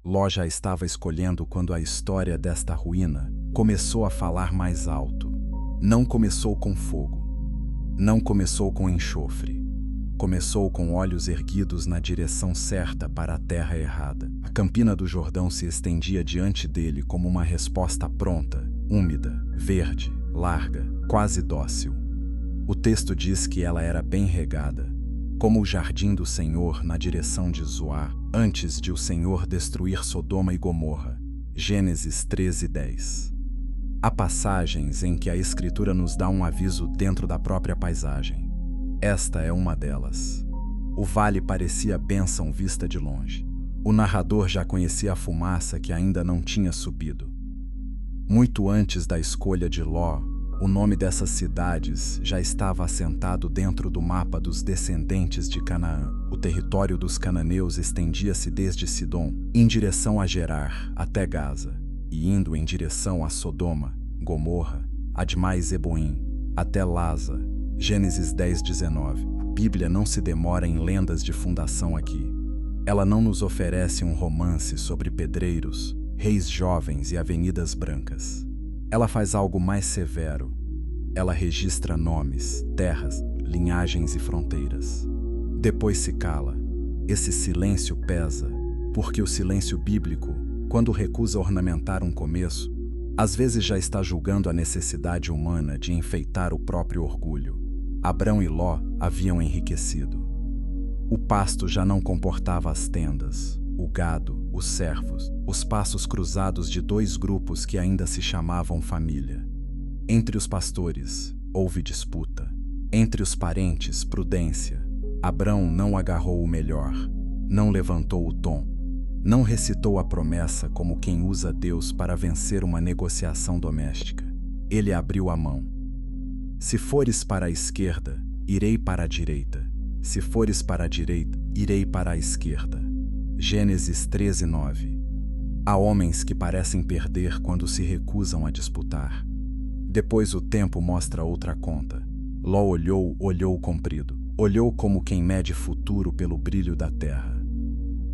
Ló já estava escolhendo quando a história desta ruína começou a falar mais alto. Não começou com fogo. Não começou com enxofre. Começou com olhos erguidos na direção certa para a terra errada. A campina do Jordão se estendia diante dele como uma resposta pronta, úmida, verde, larga, quase dócil. O texto diz que ela era bem regada, como o jardim do Senhor na direção de Zoar, antes de o Senhor destruir Sodoma e Gomorra. Gênesis 13:10. Há passagens em que a Escritura nos dá um aviso dentro da própria paisagem. Esta é uma delas. O vale parecia bênção vista de longe. O narrador já conhecia a fumaça que ainda não tinha subido. Muito antes da escolha de Ló, o nome dessas cidades já estava assentado dentro do mapa dos descendentes de Canaã. O território dos cananeus estendia-se desde Sidom, em direção a Gerar, até Gaza, e indo em direção a Sodoma, Gomorra, Admá e Zeboim, até Lasa. Gênesis 10:19. A Bíblia não se demora em lendas de fundação aqui. Ela não nos oferece um romance sobre pedreiros, reis jovens e avenidas brancas. Ela faz algo mais severo. Ela registra nomes, terras, linhagens e fronteiras. Depois se cala. Esse silêncio pesa, porque o silêncio bíblico, quando recusa ornamentar um começo, às vezes já está julgando a necessidade humana de enfeitar o próprio orgulho. Abrão e Ló haviam enriquecido. O pasto já não comportava as tendas, o gado, os servos, os passos cruzados de dois grupos que ainda se chamavam família. Entre os pastores, houve disputa. Entre os parentes, prudência. Abrão não agarrou o melhor, não levantou o tom, não recitou a promessa como quem usa Deus para vencer uma negociação doméstica. Ele abriu a mão. Se fores para a esquerda, irei para a direita. Se fores para a direita, irei para a esquerda. Gênesis 13:9. Há homens que parecem perder quando se recusam a disputar. Depois o tempo mostra outra conta. Ló olhou comprido. Olhou como quem mede futuro pelo brilho da terra.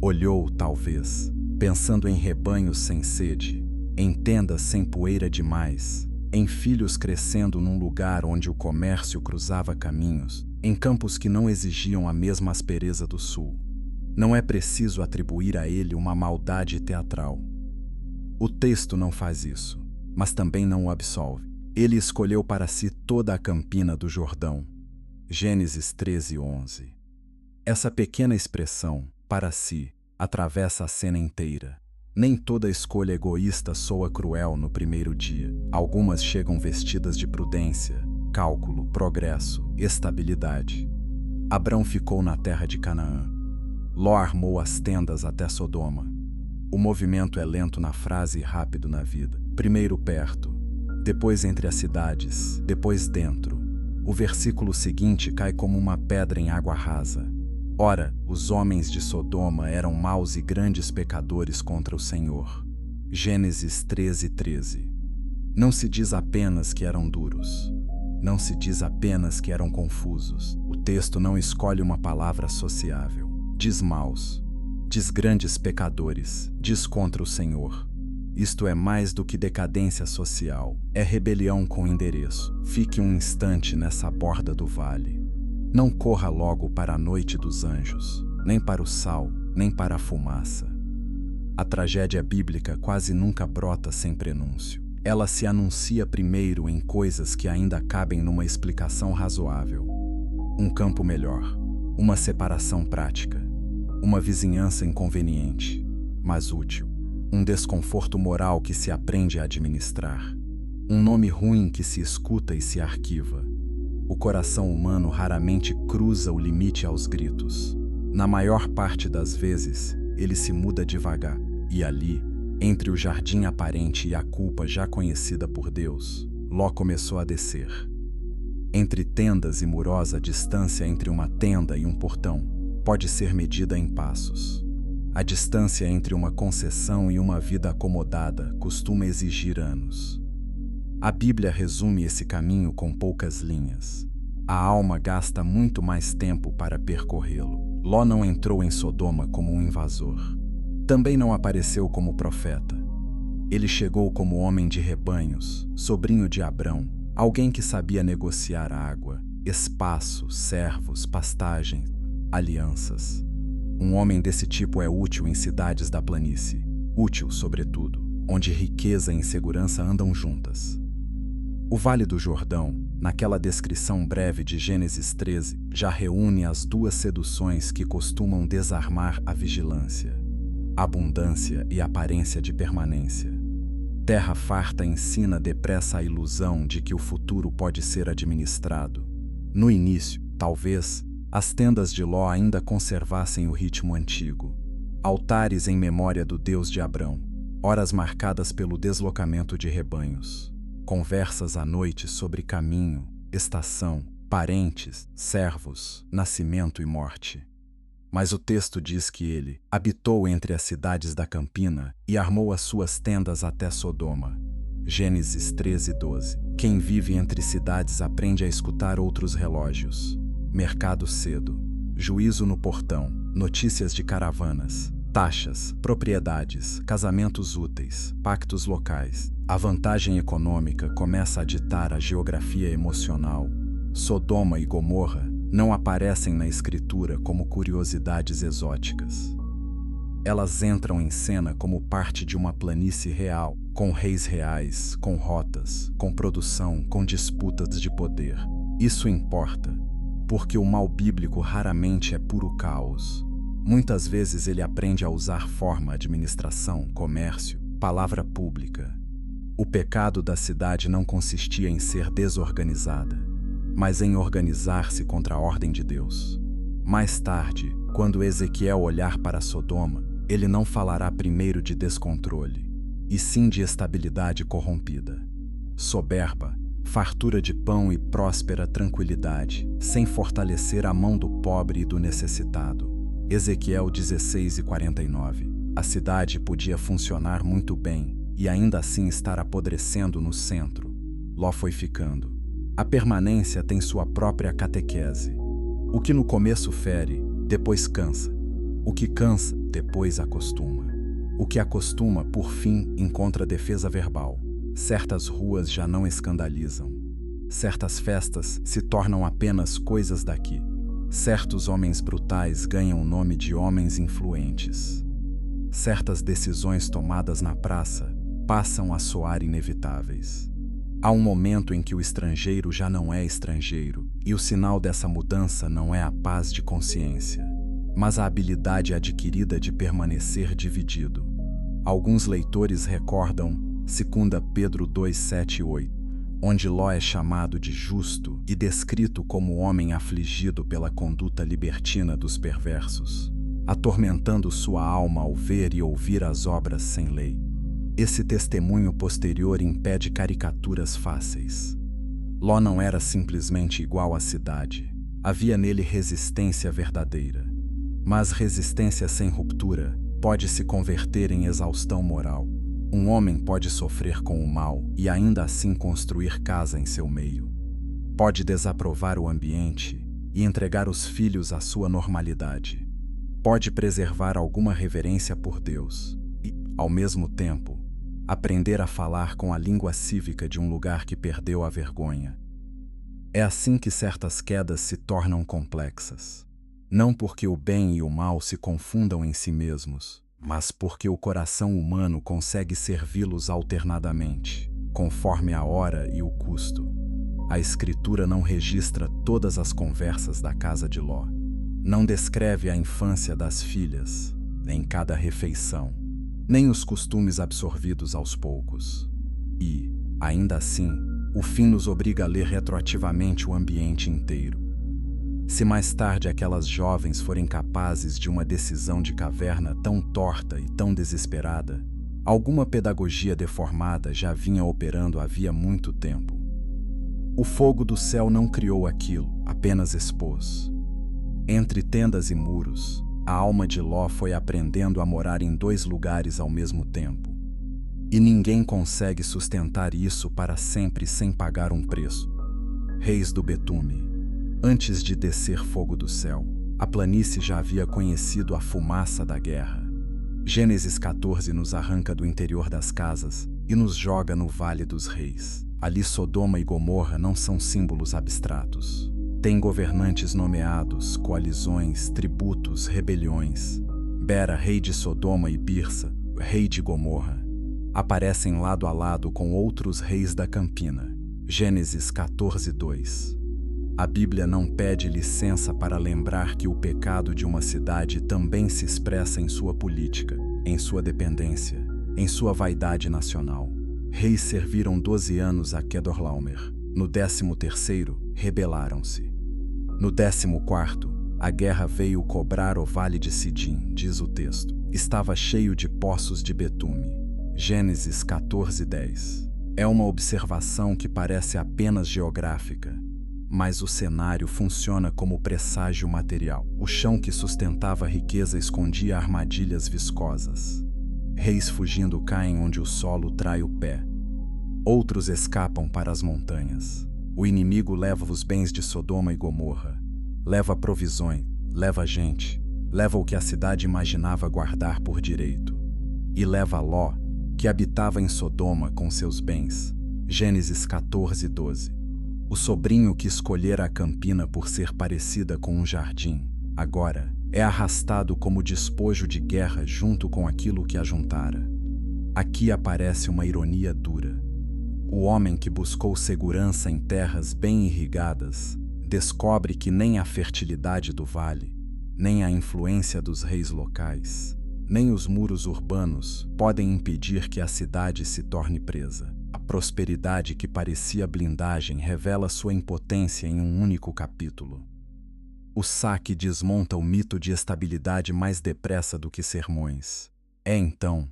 Olhou, talvez, pensando em rebanhos sem sede, em tendas sem poeira demais, em filhos crescendo num lugar onde o comércio cruzava caminhos, em campos que não exigiam a mesma aspereza do sul. Não é preciso atribuir a ele uma maldade teatral. O texto não faz isso, mas também não o absolve. Ele escolheu para si toda a campina do Jordão. Gênesis 13:11. Essa pequena expressão, para si, atravessa a cena inteira. Nem toda escolha egoísta soa cruel no primeiro dia. Algumas chegam vestidas de prudência, cálculo, progresso, estabilidade. Abrão ficou na terra de Canaã. Ló armou as tendas até Sodoma. O movimento é lento na frase e rápido na vida. Primeiro perto, depois entre as cidades, depois dentro. O versículo seguinte cai como uma pedra em água rasa. Ora, os homens de Sodoma eram maus e grandes pecadores contra o Senhor. Gênesis 13:13. Não se diz apenas que eram duros. Não se diz apenas que eram confusos. O texto não escolhe uma palavra associável. Diz maus. Diz grandes pecadores. Diz contra o Senhor. Isto é mais do que decadência social. É rebelião com endereço. Fique um instante nessa borda do vale. Não corra logo para a noite dos anjos, nem para o sal, nem para a fumaça. A tragédia bíblica quase nunca brota sem prenúncio. Ela se anuncia primeiro em coisas que ainda cabem numa explicação razoável. Um campo melhor, uma separação prática, uma vizinhança inconveniente, mas útil, um desconforto moral que se aprende a administrar, um nome ruim que se escuta e se arquiva. O coração humano raramente cruza o limite aos gritos. Na maior parte das vezes, ele se muda devagar, e ali, entre o jardim aparente e a culpa já conhecida por Deus, Ló começou a descer. Entre tendas e murosa distância entre uma tenda e um portão pode ser medida em passos. A distância entre uma concessão e uma vida acomodada costuma exigir anos. A Bíblia resume esse caminho com poucas linhas. A alma gasta muito mais tempo para percorrê-lo. Ló não entrou em Sodoma como um invasor. Também não apareceu como profeta. Ele chegou como homem de rebanhos, sobrinho de Abrão, alguém que sabia negociar água, espaço, servos, pastagens, alianças. Um homem desse tipo é útil em cidades da planície, útil, sobretudo, onde riqueza e insegurança andam juntas. O Vale do Jordão, naquela descrição breve de Gênesis 13, já reúne as duas seduções que costumam desarmar a vigilância: abundância e aparência de permanência. Terra farta ensina depressa a ilusão de que o futuro pode ser administrado. No início, talvez, as tendas de Ló ainda conservassem o ritmo antigo. Altares em memória do Deus de Abrão, horas marcadas pelo deslocamento de rebanhos. Conversas à noite sobre caminho, estação, parentes, servos, nascimento e morte. Mas o texto diz que ele habitou entre as cidades da campina e armou as suas tendas até Sodoma. Gênesis 13:12. Quem vive entre cidades aprende a escutar outros relógios. Mercado cedo, juízo no portão, notícias de caravanas, taxas, propriedades, casamentos úteis, pactos locais. A vantagem econômica começa a ditar a geografia emocional. Sodoma e Gomorra não aparecem na escritura como curiosidades exóticas. Elas entram em cena como parte de uma planície real, com reis reais, com rotas, com produção, com disputas de poder. Isso importa, porque o mal bíblico raramente é puro caos. Muitas vezes ele aprende a usar forma, administração, comércio, palavra pública. O pecado da cidade não consistia em ser desorganizada, mas em organizar-se contra a ordem de Deus. Mais tarde, quando Ezequiel olhar para Sodoma, ele não falará primeiro de descontrole, e sim de estabilidade corrompida. Soberba, fartura de pão e próspera tranquilidade, sem fortalecer a mão do pobre e do necessitado. Ezequiel 16:49. A cidade podia funcionar muito bem e ainda assim estar apodrecendo no centro. Ló foi ficando. A permanência tem sua própria catequese. O que no começo fere, depois cansa. O que cansa, depois acostuma. O que acostuma, por fim, encontra defesa verbal. Certas ruas já não escandalizam. Certas festas se tornam apenas coisas daqui. Certos homens brutais ganham o nome de homens influentes. Certas decisões tomadas na praça passam a soar inevitáveis. Há um momento em que o estrangeiro já não é estrangeiro, e o sinal dessa mudança não é a paz de consciência, mas a habilidade adquirida de permanecer dividido. Alguns leitores recordam 2 Pedro 2:7 e 8, onde Ló é chamado de justo e descrito como homem afligido pela conduta libertina dos perversos, atormentando sua alma ao ver e ouvir as obras sem lei. Esse testemunho posterior impede caricaturas fáceis. Ló não era simplesmente igual à cidade. Havia nele resistência verdadeira. Mas resistência sem ruptura pode se converter em exaustão moral. Um homem pode sofrer com o mal e ainda assim construir casa em seu meio. Pode desaprovar o ambiente e entregar os filhos à sua normalidade. Pode preservar alguma reverência por Deus e, ao mesmo tempo, aprender a falar com a língua cívica de um lugar que perdeu a vergonha. É assim que certas quedas se tornam complexas. Não porque o bem e o mal se confundam em si mesmos, mas porque o coração humano consegue servi-los alternadamente, conforme a hora e o custo. A Escritura não registra todas as conversas da casa de Ló. Não descreve a infância das filhas, em cada refeição, nem os costumes absorvidos aos poucos. E, ainda assim, o fim nos obriga a ler retroativamente o ambiente inteiro. Se mais tarde aquelas jovens forem capazes de uma decisão de caverna tão torta e tão desesperada, alguma pedagogia deformada já vinha operando havia muito tempo. O fogo do céu não criou aquilo, apenas expôs. Entre tendas e muros, a alma de Ló foi aprendendo a morar em dois lugares ao mesmo tempo. E ninguém consegue sustentar isso para sempre sem pagar um preço. Reis do Betume. Antes de descer fogo do céu, a planície já havia conhecido a fumaça da guerra. Gênesis 14 nos arranca do interior das casas e nos joga no Vale dos Reis. Ali Sodoma e Gomorra não são símbolos abstratos. Tem governantes nomeados, coalizões, tributos, rebeliões. Bera, rei de Sodoma, e Birsa, rei de Gomorra, aparecem lado a lado com outros reis da Campina. Gênesis 14:2. A Bíblia não pede licença para lembrar que o pecado de uma cidade também se expressa em sua política, em sua dependência, em sua vaidade nacional. Reis serviram 12 anos a Kedorlaomer. No 13º, rebelaram-se. No 14º, a guerra veio cobrar o vale de Sidim, diz o texto. Estava cheio de poços de betume. Gênesis 14:10. É uma observação que parece apenas geográfica, mas o cenário funciona como presságio material. O chão que sustentava a riqueza escondia armadilhas viscosas. Reis fugindo caem onde o solo trai o pé. Outros escapam para as montanhas. O inimigo leva os bens de Sodoma e Gomorra. Leva provisões, leva gente, leva o que a cidade imaginava guardar por direito. E leva Ló, que habitava em Sodoma com seus bens. Gênesis 14:12. O sobrinho que escolhera a Campina por ser parecida com um jardim, agora é arrastado como despojo de guerra junto com aquilo que ajuntara. Aqui aparece uma ironia dura. O homem que buscou segurança em terras bem irrigadas descobre que nem a fertilidade do vale, nem a influência dos reis locais, nem os muros urbanos podem impedir que a cidade se torne presa. A prosperidade que parecia blindagem revela sua impotência em um único capítulo. O saque desmonta o mito de estabilidade mais depressa do que sermões. É então,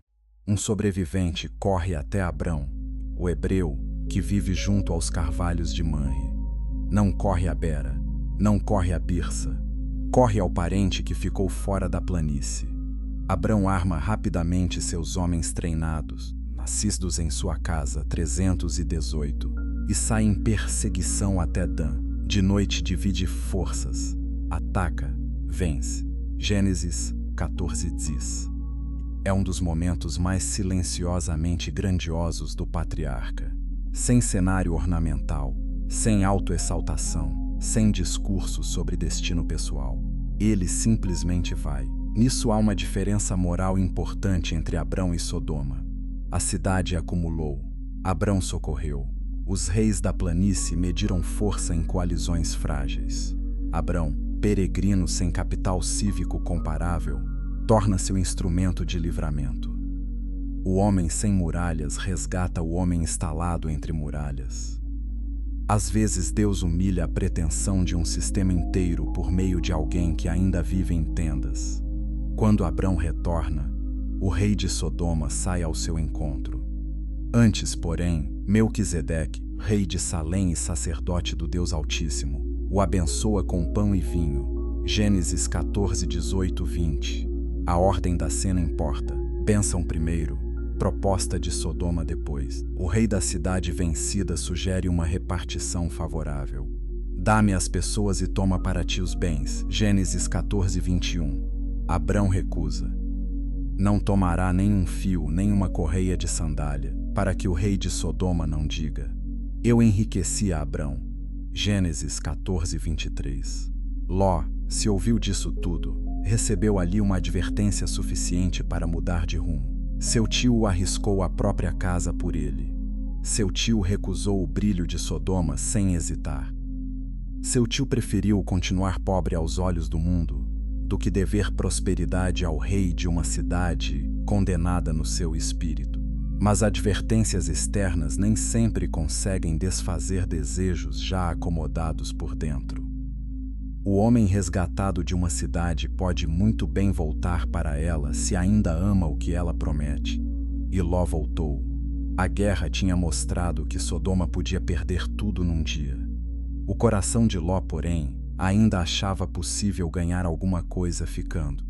um sobrevivente corre até Abrão, o hebreu que vive junto aos carvalhos de Manre. Não corre a Bera, não corre a Birsa, corre ao parente que ficou fora da planície. Abrão arma rapidamente seus homens treinados, nascidos em sua casa 318, e sai em perseguição até Dan. De noite divide forças, ataca, vence. Gênesis 14:10. É um dos momentos mais silenciosamente grandiosos do patriarca. Sem cenário ornamental, sem autoexaltação, sem discurso sobre destino pessoal. Ele simplesmente vai. Nisso há uma diferença moral importante entre Abrão e Sodoma. A cidade acumulou, Abrão socorreu. Os reis da planície mediram força em coalizões frágeis. Abrão, peregrino sem capital cívico comparável, torna-se o instrumento de livramento. O homem sem muralhas resgata o homem instalado entre muralhas. Às vezes Deus humilha a pretensão de um sistema inteiro por meio de alguém que ainda vive em tendas. Quando Abrão retorna, o rei de Sodoma sai ao seu encontro. Antes, porém, Melquisedeque, rei de Salém e sacerdote do Deus Altíssimo, o abençoa com pão e vinho. Gênesis 14:18-20. A ordem da cena importa. Bênção primeiro, proposta de Sodoma depois. O rei da cidade vencida sugere uma repartição favorável. Dá-me as pessoas e toma para ti os bens. Gênesis 14:21. Abrão recusa. Não tomará nem um fio, nem uma correia de sandália, para que o rei de Sodoma não diga: eu enriqueci a Abrão. Gênesis 14:23. Ló se ouviu disso tudo, recebeu ali uma advertência suficiente para mudar de rumo. Seu tio arriscou a própria casa por ele. Seu tio recusou o brilho de Sodoma sem hesitar. Seu tio preferiu continuar pobre aos olhos do mundo do que dever prosperidade ao rei de uma cidade condenada no seu espírito. Mas advertências externas nem sempre conseguem desfazer desejos já acomodados por dentro. O homem resgatado de uma cidade pode muito bem voltar para ela se ainda ama o que ela promete. E Ló voltou. A guerra tinha mostrado que Sodoma podia perder tudo num dia. O coração de Ló, porém, ainda achava possível ganhar alguma coisa ficando.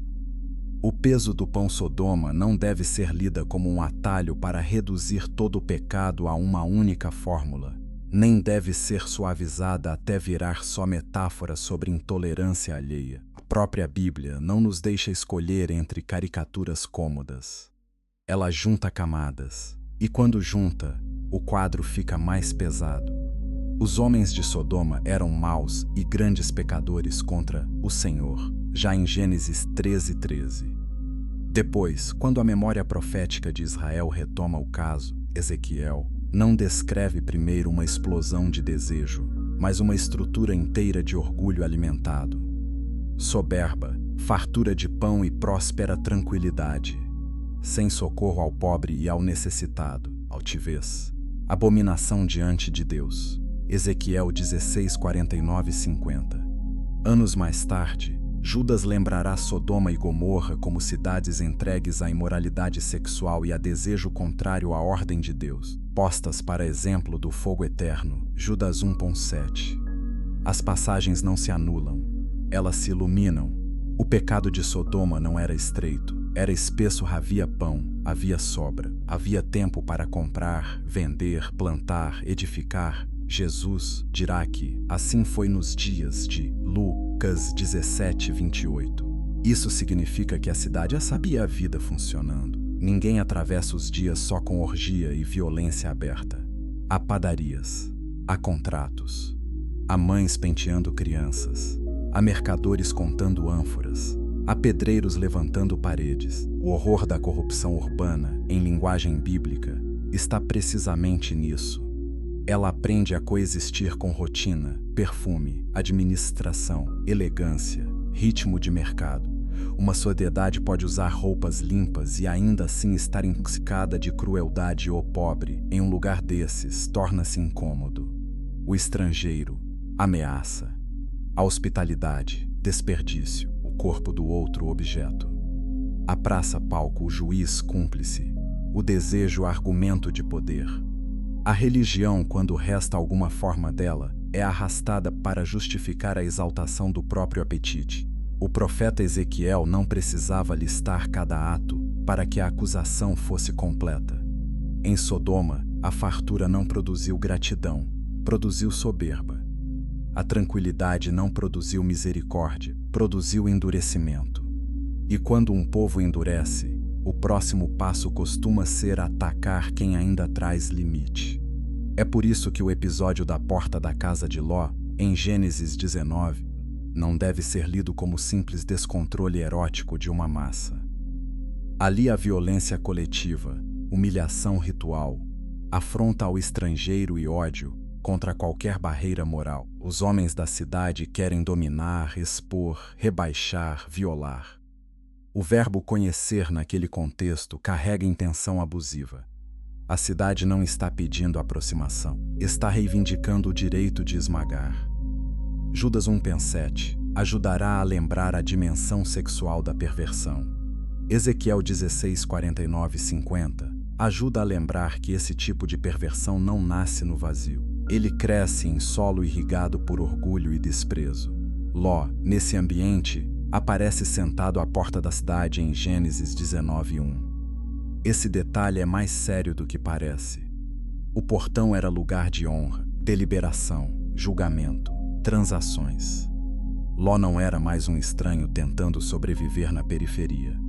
O peso do pão Sodoma não deve ser lida como um atalho para reduzir todo o pecado a uma única fórmula, nem deve ser suavizada até virar só metáfora sobre intolerância alheia. A própria Bíblia não nos deixa escolher entre caricaturas cômodas. Ela junta camadas, e quando junta, o quadro fica mais pesado. Os homens de Sodoma eram maus e grandes pecadores contra o Senhor, já em Gênesis 13:13. Depois, quando a memória profética de Israel retoma o caso, Ezequiel não descreve primeiro uma explosão de desejo, mas uma estrutura inteira de orgulho alimentado. Soberba, fartura de pão e próspera tranquilidade. Sem socorro ao pobre e ao necessitado, altivez. Abominação diante de Deus. Ezequiel 16:49-50. Anos mais tarde, Judas lembrará Sodoma e Gomorra como cidades entregues à imoralidade sexual e a desejo contrário à ordem de Deus, postas para exemplo do fogo eterno, Judas 1:7. As passagens não se anulam, elas se iluminam. O pecado de Sodoma não era estreito, era espesso, havia pão, havia sobra, havia tempo para comprar, vender, plantar, edificar. Jesus dirá que assim foi nos dias de Lucas 17:28. Isso significa que a cidade já sabia a vida funcionando. Ninguém atravessa os dias só com orgia e violência aberta. Há padarias, há contratos, há mães penteando crianças, há mercadores contando ânforas, há pedreiros levantando paredes. O horror da corrupção urbana, em linguagem bíblica, está precisamente nisso. Ela aprende a coexistir com rotina, perfume, administração, elegância, ritmo de mercado. Uma sociedade pode usar roupas limpas e ainda assim estar intoxicada de crueldade ou pobre. Em um lugar desses, torna-se incômodo. O estrangeiro, ameaça. A hospitalidade, desperdício. O corpo do outro, objeto. A praça, palco, o juiz, cúmplice. O desejo, argumento de poder. A religião, quando resta alguma forma dela, é arrastada para justificar a exaltação do próprio apetite. O profeta Ezequiel não precisava listar cada ato para que a acusação fosse completa. Em Sodoma, a fartura não produziu gratidão, produziu soberba. A tranquilidade não produziu misericórdia, produziu endurecimento. E quando um povo endurece, o próximo passo costuma ser atacar quem ainda traz limite. É por isso que o episódio da porta da casa de Ló, em Gênesis 19, não deve ser lido como simples descontrole erótico de uma massa. Ali há violência coletiva, humilhação ritual, afronta ao estrangeiro e ódio contra qualquer barreira moral. Os homens da cidade querem dominar, expor, rebaixar, violar. O verbo conhecer naquele contexto carrega intenção abusiva. A cidade não está pedindo aproximação, está reivindicando o direito de esmagar. Judas 1:7 ajudará a lembrar a dimensão sexual da perversão. Ezequiel 16:49-50 ajuda a lembrar que esse tipo de perversão não nasce no vazio. Ele cresce em solo irrigado por orgulho e desprezo. Ló, nesse ambiente, aparece sentado à porta da cidade em Gênesis 19:1. Esse detalhe é mais sério do que parece. O portão era lugar de honra, deliberação, julgamento, transações. Ló não era mais um estranho tentando sobreviver na periferia.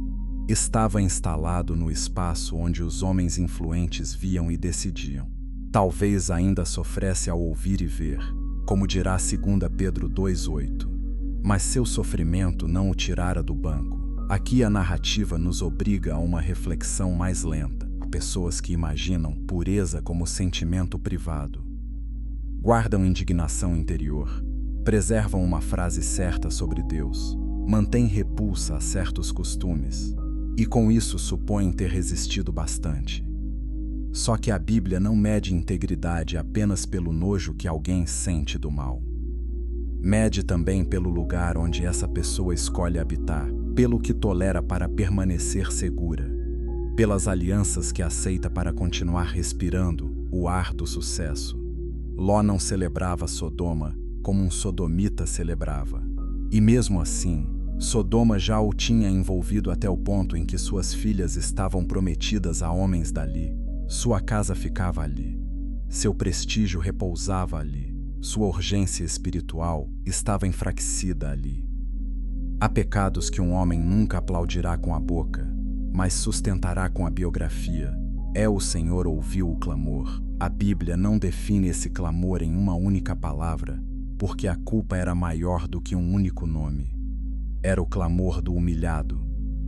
Estava instalado no espaço onde os homens influentes viam e decidiam. Talvez ainda sofresse ao ouvir e ver, como dirá 2 Pedro 2:8. Mas seu sofrimento não o tirara do banco. Aqui a narrativa nos obriga a uma reflexão mais lenta. Pessoas que imaginam pureza como sentimento privado. Guardam indignação interior. Preservam uma frase certa sobre Deus. Mantêm repulsa a certos costumes. E com isso supõem ter resistido bastante. Só que a Bíblia não mede integridade apenas pelo nojo que alguém sente do mal. Mede também pelo lugar onde essa pessoa escolhe habitar, pelo que tolera para permanecer segura, pelas alianças que aceita para continuar respirando o ar do sucesso. Ló não celebrava Sodoma como um sodomita celebrava. E mesmo assim, Sodoma já o tinha envolvido até o ponto em que suas filhas estavam prometidas a homens dali. Sua casa ficava ali. Seu prestígio repousava ali. Sua urgência espiritual estava enfraquecida ali. Há pecados que um homem nunca aplaudirá com a boca, mas sustentará com a biografia. O Senhor ouviu o clamor. A Bíblia não define esse clamor em uma única palavra, porque a culpa era maior do que um único nome. Era o clamor do humilhado,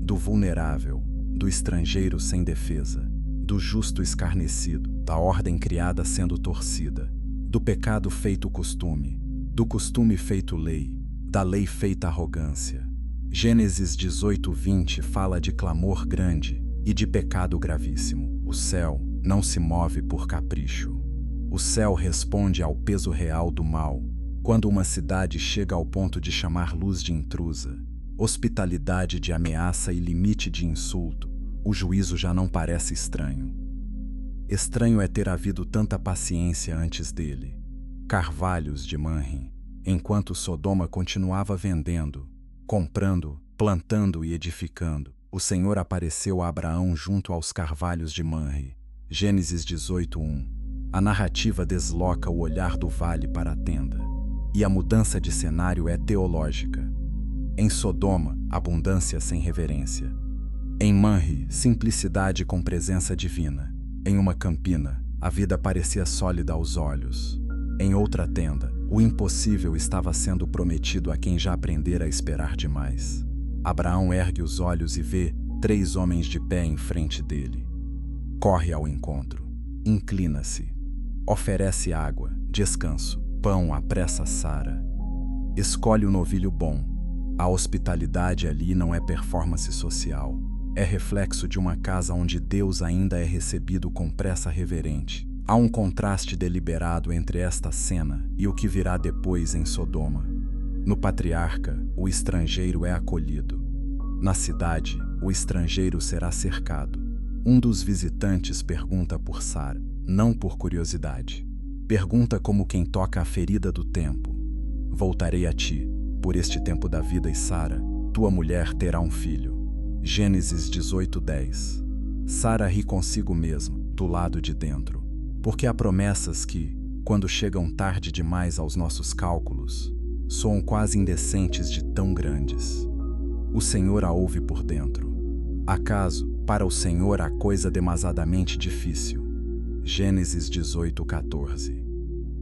do vulnerável, do estrangeiro sem defesa, do justo escarnecido, da ordem criada sendo torcida, do pecado feito costume, do costume feito lei, da lei feita arrogância. Gênesis 18:20 fala de clamor grande e de pecado gravíssimo. O céu não se move por capricho. O céu responde ao peso real do mal. Quando uma cidade chega ao ponto de chamar luz de intrusa, hospitalidade de ameaça e limite de insulto, o juízo já não parece estranho. Estranho é ter havido tanta paciência antes dele. Carvalhos de Manre, enquanto Sodoma continuava vendendo, comprando, plantando e edificando, o Senhor apareceu a Abraão junto aos carvalhos de Manre. Gênesis 18:1. A narrativa desloca o olhar do vale para a tenda. E a mudança de cenário é teológica. Em Sodoma, abundância sem reverência. Em Manre, simplicidade com presença divina. Em uma campina, a vida parecia sólida aos olhos. Em outra tenda, o impossível estava sendo prometido a quem já aprendera a esperar demais. Abraão ergue os olhos e vê 3 homens de pé em frente dele. Corre ao encontro, inclina-se, oferece água, descanso, pão, apressa Sara. Escolhe o novilho bom. A hospitalidade ali não é performance social. É reflexo de uma casa onde Deus ainda é recebido com pressa reverente. Há um contraste deliberado entre esta cena e o que virá depois em Sodoma. No patriarca, o estrangeiro é acolhido. Na cidade, o estrangeiro será cercado. Um dos visitantes pergunta por Sara, não por curiosidade. Pergunta como quem toca a ferida do tempo. Voltarei a ti, por este tempo da vida, e Sara, tua mulher, terá um filho. Gênesis 18:10. Sara ri consigo mesma, do lado de dentro. Porque há promessas que, quando chegam tarde demais aos nossos cálculos, soam quase indecentes de tão grandes. O Senhor a ouve por dentro. Acaso, para o Senhor há coisa demasiadamente difícil? Gênesis 18:14.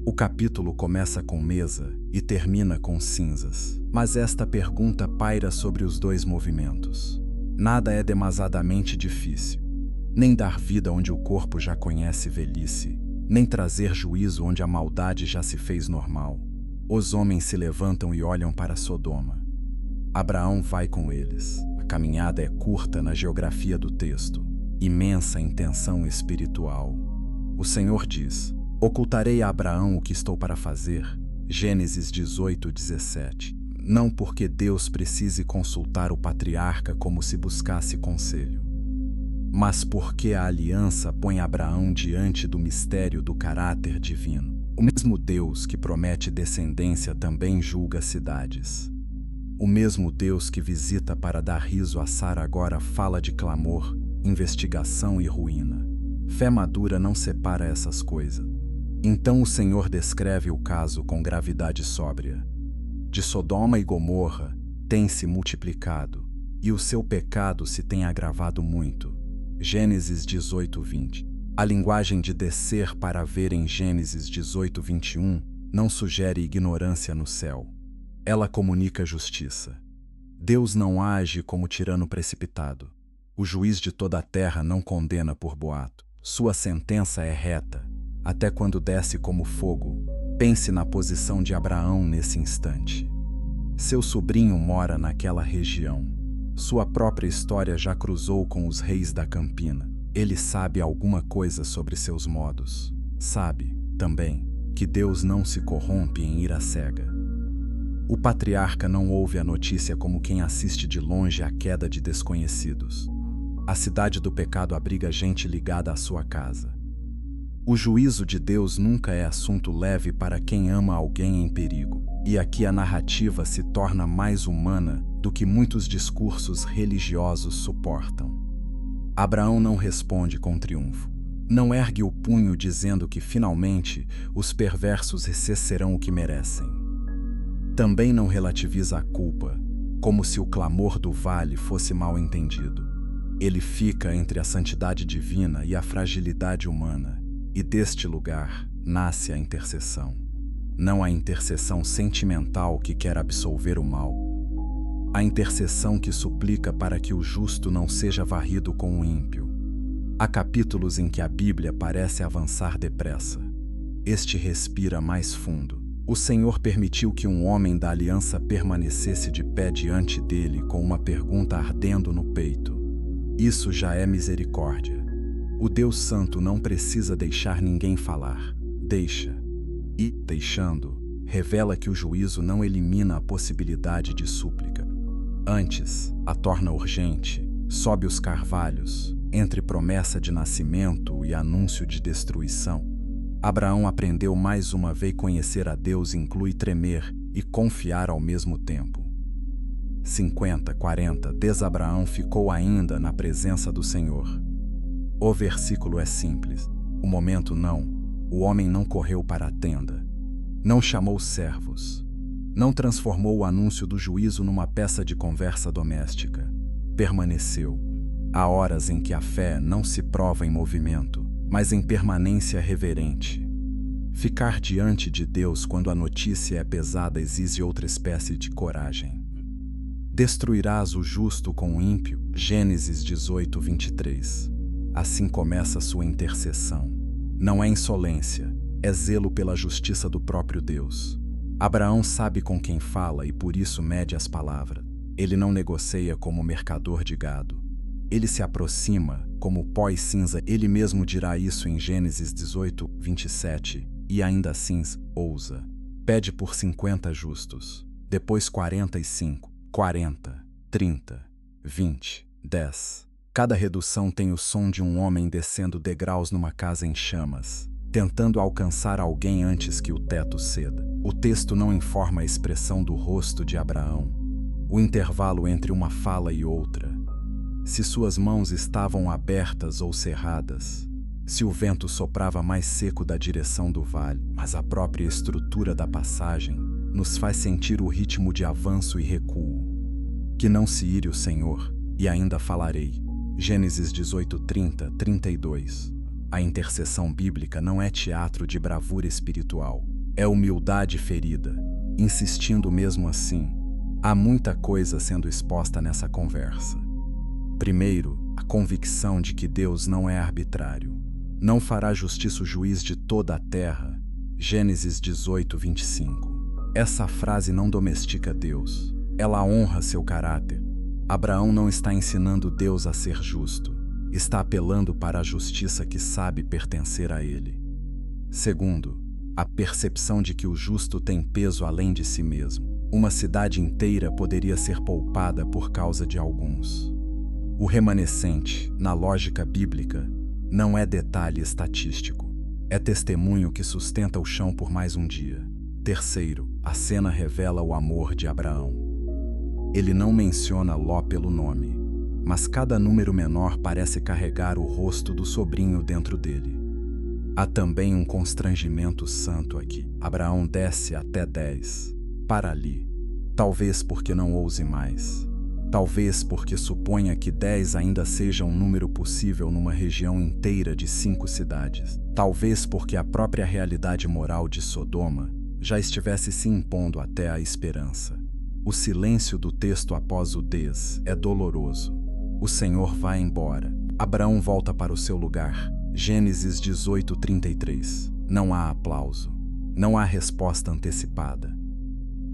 O capítulo começa com mesa e termina com cinzas. Mas esta pergunta paira sobre os 2 movimentos. Nada é demasiadamente difícil. Nem dar vida onde o corpo já conhece velhice, nem trazer juízo onde a maldade já se fez normal. Os homens se levantam e olham para Sodoma. Abraão vai com eles. A caminhada é curta na geografia do texto, imensa em tensão espiritual. O Senhor diz: ocultarei a Abraão o que estou para fazer. Gênesis 18:17. Não porque Deus precise consultar o patriarca como se buscasse conselho, mas porque a aliança põe Abraão diante do mistério do caráter divino. O mesmo Deus que promete descendência também julga cidades. O mesmo Deus que visita para dar riso a Sara agora fala de clamor, investigação e ruína. Fé madura não separa essas coisas. Então o Senhor descreve o caso com gravidade sóbria. De Sodoma e Gomorra tem se multiplicado, e o seu pecado se tem agravado muito. Gênesis 18:20. A linguagem de descer para ver em Gênesis 18:21 não sugere ignorância no céu. Ela comunica justiça. Deus não age como tirano precipitado. O juiz de toda a terra não condena por boato. Sua sentença é reta, até quando desce como fogo. Pense na posição de Abraão nesse instante. Seu sobrinho mora naquela região. Sua própria história já cruzou com os reis da campina. Ele sabe alguma coisa sobre seus modos. Sabe, também, que Deus não se corrompe em ira cega. O patriarca não ouve a notícia como quem assiste de longe à queda de desconhecidos. A cidade do pecado abriga gente ligada à sua casa. O juízo de Deus nunca é assunto leve para quem ama alguém em perigo. E aqui a narrativa se torna mais humana do que muitos discursos religiosos suportam. Abraão não responde com triunfo. Não ergue o punho dizendo que, finalmente, os perversos receberão o que merecem. Também não relativiza a culpa, como se o clamor do vale fosse mal entendido. Ele fica entre a santidade divina e a fragilidade humana, e deste lugar nasce a intercessão. Não a intercessão sentimental que quer absolver o mal, a intercessão que suplica para que o justo não seja varrido com o ímpio. Há capítulos em que a Bíblia parece avançar depressa. Este respira mais fundo. O Senhor permitiu que um homem da aliança permanecesse de pé diante dele com uma pergunta ardendo no peito. Isso já é misericórdia. O Deus Santo não precisa deixar ninguém falar. Deixa. E, deixando, revela que o juízo não elimina a possibilidade de súplica. Antes, a torna urgente, sobe os carvalhos, entre promessa de nascimento e anúncio de destruição. Abraão aprendeu mais uma vez que conhecer a Deus inclui tremer e confiar ao mesmo tempo. 50:40 Abraão ficou ainda na presença do Senhor. O versículo é simples. O momento não. O homem não correu para a tenda. Não chamou servos. Não transformou o anúncio do juízo numa peça de conversa doméstica. Permaneceu. Há horas em que a fé não se prova em movimento, mas em permanência reverente. Ficar diante de Deus quando a notícia é pesada exige outra espécie de coragem. Destruirás o justo com o ímpio. Gênesis 18:23. Assim começa sua intercessão. Não é insolência, é zelo pela justiça do próprio Deus. Abraão sabe com quem fala e por isso mede as palavras. Ele não negocia como mercador de gado. Ele se aproxima como pó e cinza. Ele mesmo dirá isso em Gênesis 18:27, e ainda assim ousa. Pede por 50 justos, depois 45, 40, 30, 20, 10. Cada redução tem o som de um homem descendo degraus numa casa em chamas, tentando alcançar alguém antes que o teto ceda. O texto não informa a expressão do rosto de Abraão, o intervalo entre uma fala e outra, se suas mãos estavam abertas ou cerradas, se o vento soprava mais seco da direção do vale, mas a própria estrutura da passagem nos faz sentir o ritmo de avanço e recuo. Que não se ire o Senhor, e ainda falarei. Gênesis 18:30, 32. A intercessão bíblica não é teatro de bravura espiritual. É humildade ferida, insistindo mesmo assim. Há muita coisa sendo exposta nessa conversa. Primeiro, a convicção de que Deus não é arbitrário. Não fará justiça o juiz de toda a terra. Gênesis 18:25. Essa frase não domestica Deus. Ela honra seu caráter. Abraão não está ensinando Deus a ser justo. Está apelando para a justiça que sabe pertencer a ele. Segundo, a percepção de que o justo tem peso além de si mesmo. Uma cidade inteira poderia ser poupada por causa de alguns. O remanescente, na lógica bíblica, não é detalhe estatístico. É testemunho que sustenta o chão por mais um dia. Terceiro, a cena revela o amor de Abraão. Ele não menciona Ló pelo nome, mas cada número menor parece carregar o rosto do sobrinho dentro dele. Há também um constrangimento santo aqui. Abraão desce até 10, para ali. Talvez porque não ouse mais. Talvez porque suponha que 10 ainda seja um número possível numa região inteira de 5 cidades. Talvez porque a própria realidade moral de Sodoma já estivesse se impondo até a esperança. O silêncio do texto após o 10 é doloroso. O Senhor vai embora. Abraão volta para o seu lugar. Gênesis 18:33. Não há aplauso. Não há resposta antecipada.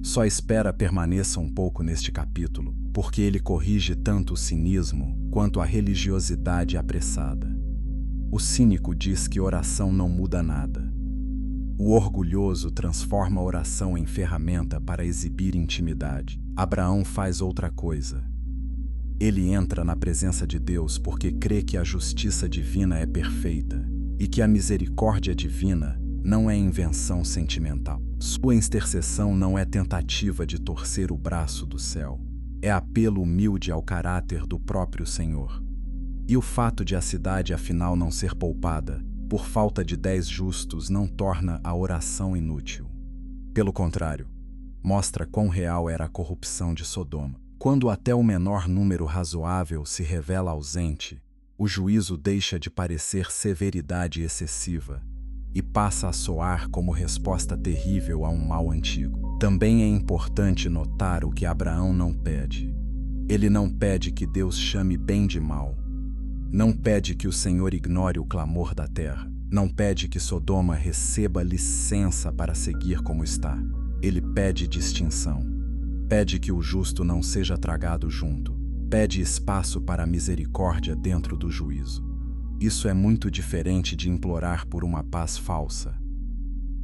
Só espera permaneça um pouco neste capítulo, porque ele corrige tanto o cinismo quanto a religiosidade apressada. O cínico diz que oração não muda nada. O orgulhoso transforma a oração em ferramenta para exibir intimidade. Abraão faz outra coisa. Ele entra na presença de Deus porque crê que a justiça divina é perfeita e que a misericórdia divina não é invenção sentimental. Sua intercessão não é tentativa de torcer o braço do céu. É apelo humilde ao caráter do próprio Senhor. E o fato de a cidade afinal não ser poupada por falta de 10 justos não torna a oração inútil. Pelo contrário, mostra quão real era a corrupção de Sodoma. Quando até o menor número razoável se revela ausente, o juízo deixa de parecer severidade excessiva e passa a soar como resposta terrível a um mal antigo. Também é importante notar o que Abraão não pede. Ele não pede que Deus chame bem de mal. Não pede que o Senhor ignore o clamor da terra. Não pede que Sodoma receba licença para seguir como está. Ele pede distinção. Pede que o justo não seja tragado junto. Pede espaço para a misericórdia dentro do juízo. Isso é muito diferente de implorar por uma paz falsa.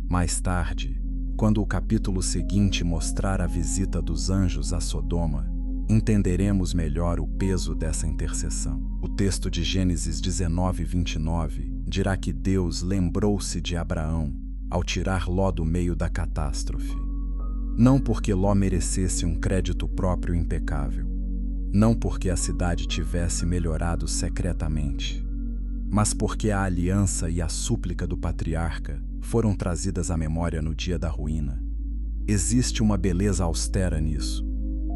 Mais tarde, quando o capítulo seguinte mostrar a visita dos anjos a Sodoma, entenderemos melhor o peso dessa intercessão. O texto de Gênesis 19:29 dirá que Deus lembrou-se de Abraão ao tirar Ló do meio da catástrofe. Não porque Ló merecesse um crédito próprio impecável, não porque a cidade tivesse melhorado secretamente, mas porque a aliança e a súplica do patriarca foram trazidas à memória no dia da ruína. Existe uma beleza austera nisso.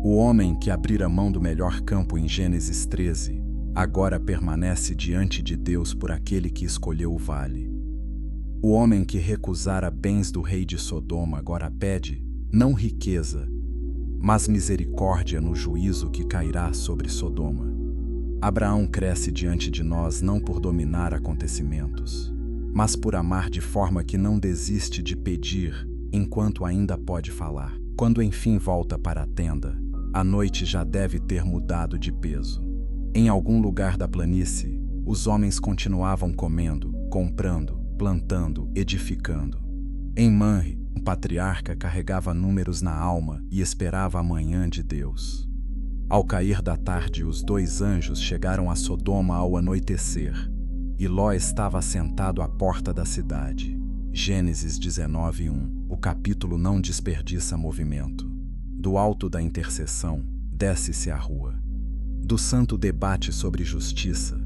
O homem que abrira mão do melhor campo em Gênesis 13, agora permanece diante de Deus por aquele que escolheu o vale. O homem que recusara bens do rei de Sodoma agora pede, não riqueza, mas misericórdia no juízo que cairá sobre Sodoma. Abraão cresce diante de nós não por dominar acontecimentos, mas por amar de forma que não desiste de pedir enquanto ainda pode falar. Quando enfim volta para a tenda, a noite já deve ter mudado de peso. Em algum lugar da planície, os homens continuavam comendo, comprando, plantando, edificando. Em Manre, o patriarca carregava números na alma e esperava a manhã de Deus. Ao cair da tarde, os dois anjos chegaram a Sodoma ao anoitecer, e Ló estava sentado à porta da cidade. Gênesis 19:1. O capítulo não desperdiça movimento. Do alto da intercessão, desce-se à rua. Do santo debate sobre justiça,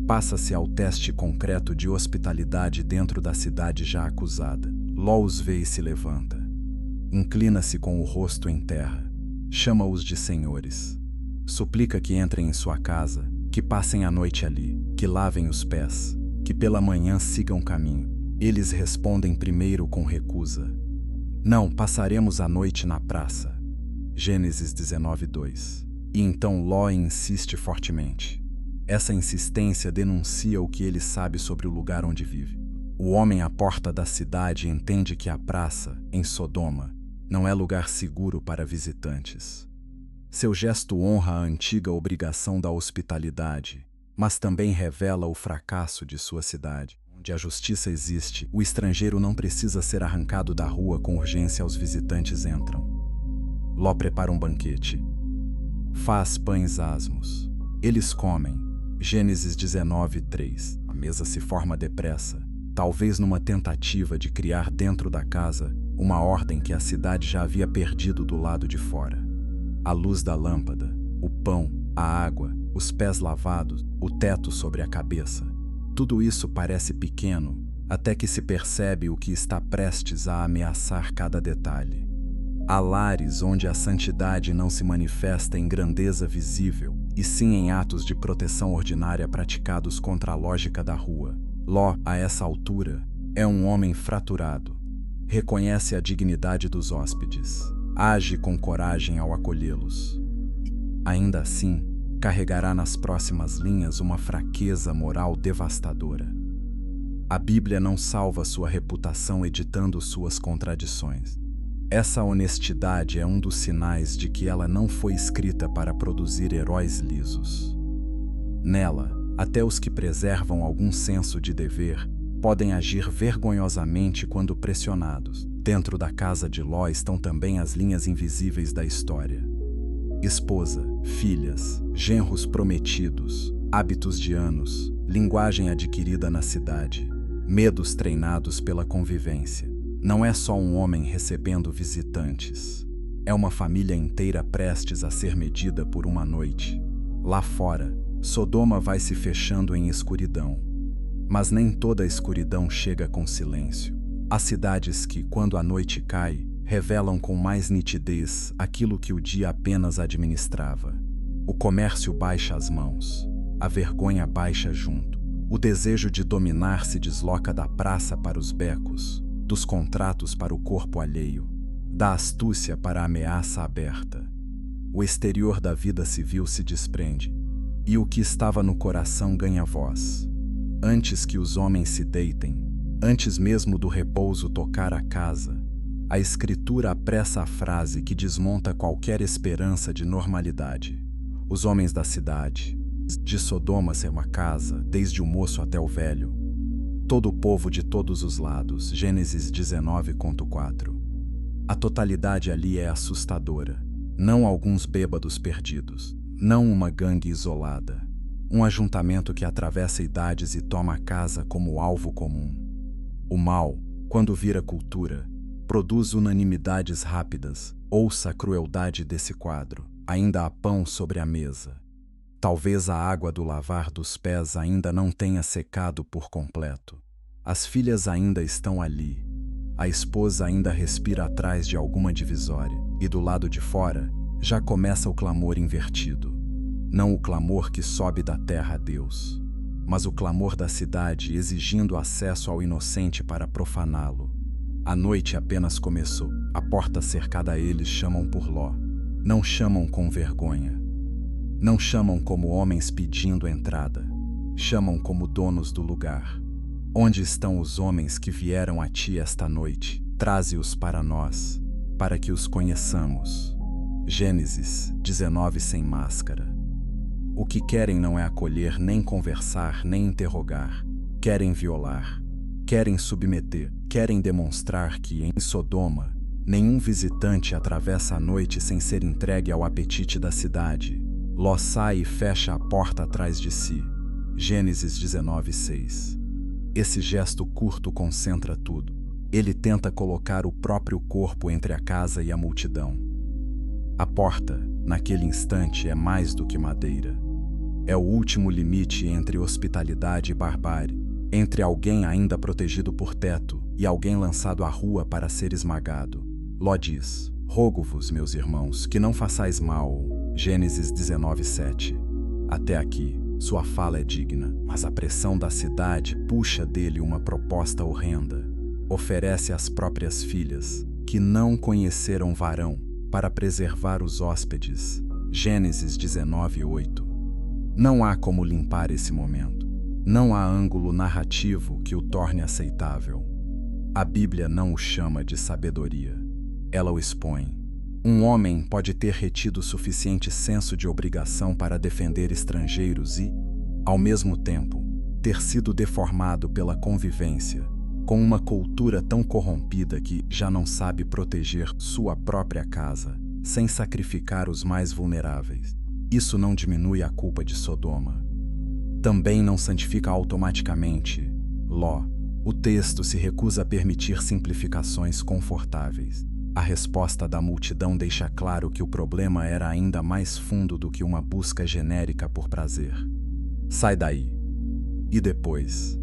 passa-se ao teste concreto de hospitalidade dentro da cidade já acusada. Ló os vê e se levanta. Inclina-se com o rosto em terra. Chama-os de senhores. Suplica que entrem em sua casa, que passem a noite ali, que lavem os pés, que pela manhã sigam caminho. Eles respondem primeiro com recusa. Não, passaremos a noite na praça. Gênesis 19:2. E então Ló insiste fortemente. Essa insistência denuncia o que ele sabe sobre o lugar onde vive. O homem à porta da cidade entende que a praça, em Sodoma, não é lugar seguro para visitantes. Seu gesto honra a antiga obrigação da hospitalidade, mas também revela o fracasso de sua cidade. Onde a justiça existe, o estrangeiro não precisa ser arrancado da rua com urgência aos visitantes entram. Ló prepara um banquete. Faz pães asmos. Eles comem. Gênesis 19:3. A mesa se forma depressa, talvez numa tentativa de criar dentro da casa uma ordem que a cidade já havia perdido do lado de fora. A luz da lâmpada, o pão, a água, os pés lavados, o teto sobre a cabeça. Tudo isso parece pequeno, até que se percebe o que está prestes a ameaçar cada detalhe. Há lares onde a santidade não se manifesta em grandeza visível, e sim em atos de proteção ordinária praticados contra a lógica da rua. Ló, a essa altura, é um homem fraturado. Reconhece a dignidade dos hóspedes. Age com coragem ao acolhê-los. Ainda assim, carregará nas próximas linhas uma fraqueza moral devastadora. A Bíblia não salva sua reputação editando suas contradições. Essa honestidade é um dos sinais de que ela não foi escrita para produzir heróis lisos. Nela, até os que preservam algum senso de dever podem agir vergonhosamente quando pressionados. Dentro da casa de Ló estão também as linhas invisíveis da história. Esposa, filhas, genros prometidos, hábitos de anos, linguagem adquirida na cidade, medos treinados pela convivência. Não é só um homem recebendo visitantes. É uma família inteira prestes a ser medida por uma noite. Lá fora, Sodoma vai se fechando em escuridão. Mas nem toda a escuridão chega com silêncio. Há cidades que, quando a noite cai, revelam com mais nitidez aquilo que o dia apenas administrava. O comércio baixa as mãos, a vergonha baixa junto. O desejo de dominar se desloca da praça para os becos, dos contratos para o corpo alheio, da astúcia para a ameaça aberta. O exterior da vida civil se desprende, e o que estava no coração ganha voz. Antes que os homens se deitem, antes mesmo do repouso tocar a casa, a Escritura apressa a frase que desmonta qualquer esperança de normalidade. Os homens da cidade, de Sodoma ser uma casa, desde o moço até o velho. Todo o povo de todos os lados, Gênesis 19:4. A totalidade ali é assustadora. Não alguns bêbados perdidos, não uma gangue isolada. Um ajuntamento que atravessa idades e toma a casa como alvo comum. O mal, quando vira cultura, produz unanimidades rápidas. Ouça a crueldade desse quadro. Ainda há pão sobre a mesa. Talvez a água do lavar dos pés ainda não tenha secado por completo. As filhas ainda estão ali. A esposa ainda respira atrás de alguma divisória. E do lado de fora, já começa o clamor invertido. Não o clamor que sobe da terra a Deus, mas o clamor da cidade exigindo acesso ao inocente para profaná-lo. A noite apenas começou. A porta cercada a eles chamam por Ló. Não chamam com vergonha. Não chamam como homens pedindo entrada. Chamam como donos do lugar. Onde estão os homens que vieram a ti esta noite? Traze-os para nós, para que os conheçamos. Gênesis 19 sem máscara. O que querem não é acolher, nem conversar, nem interrogar. Querem violar. Querem submeter. Querem demonstrar que, em Sodoma, nenhum visitante atravessa a noite sem ser entregue ao apetite da cidade. Ló sai e fecha a porta atrás de si. Gênesis 19:6. Esse gesto curto concentra tudo. Ele tenta colocar o próprio corpo entre a casa e a multidão. A porta, naquele instante, é mais do que madeira. É o último limite entre hospitalidade e barbárie, entre alguém ainda protegido por teto e alguém lançado à rua para ser esmagado. Ló diz: rogo-vos, meus irmãos, que não façais mal. Gênesis 19:7. Até aqui, sua fala é digna, mas a pressão da cidade puxa dele uma proposta horrenda. Oferece as próprias filhas, que não conheceram varão, para preservar os hóspedes. Gênesis 19:8. Não há como limpar esse momento. Não há ângulo narrativo que o torne aceitável. A Bíblia não o chama de sabedoria. Ela o expõe. Um homem pode ter retido suficiente senso de obrigação para defender estrangeiros e, ao mesmo tempo, ter sido deformado pela convivência com uma cultura tão corrompida que já não sabe proteger sua própria casa, sem sacrificar os mais vulneráveis. Isso não diminui a culpa de Sodoma. Também não santifica automaticamente Ló. O texto se recusa a permitir simplificações confortáveis. A resposta da multidão deixa claro que o problema era ainda mais fundo do que uma busca genérica por prazer. Sai daí. E depois?